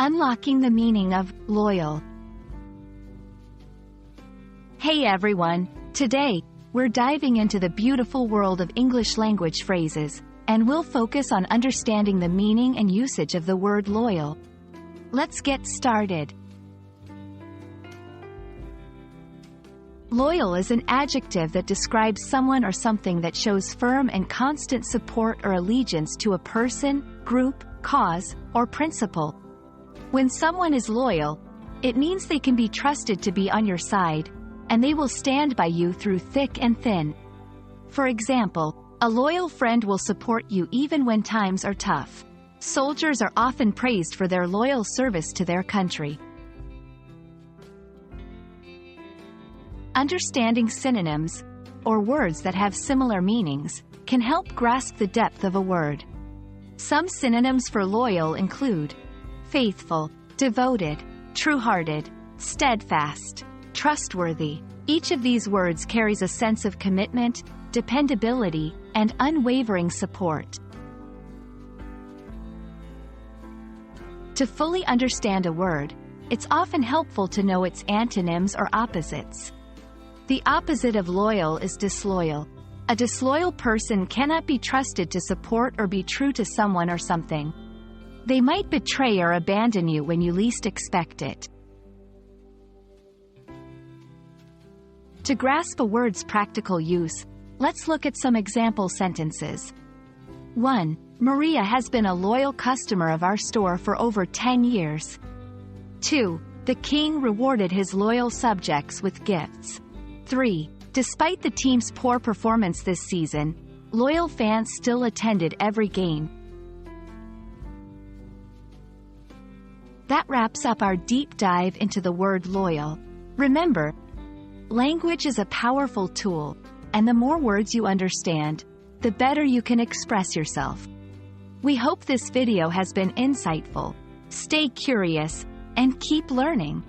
Unlocking the meaning of loyal. Hey everyone, today, we're diving into the beautiful world of English language phrases, and we'll focus on understanding the meaning and usage of the word loyal. Let's get started. Loyal is an adjective that describes someone or something that shows firm and constant support or allegiance to a person, group, cause, or principle. When someone is loyal, it means they can be trusted to be on your side, and they will stand by you through thick and thin. For example, a loyal friend will support you even when times are tough. Soldiers are often praised for their loyal service to their country. Understanding synonyms, or words that have similar meanings, can help grasp the depth of a word. Some synonyms for loyal include faithful, devoted, true-hearted, steadfast, trustworthy. Each of these words carries a sense of commitment, dependability, and unwavering support. To fully understand a word, it's often helpful to know its antonyms or opposites. The opposite of loyal is disloyal. A disloyal person cannot be trusted to support or be true to someone or something. They might betray or abandon you when you least expect it. To grasp a word's practical use, let's look at some example sentences. 1. Maria has been a loyal customer of our store for over 10 years. 2. The king rewarded his loyal subjects with gifts. 3. Despite the team's poor performance this season, loyal fans still attended every game. That wraps up our deep dive into the word loyal. Remember, language is a powerful tool, and the more words you understand, the better you can express yourself. We hope this video has been insightful. Stay curious, and keep learning.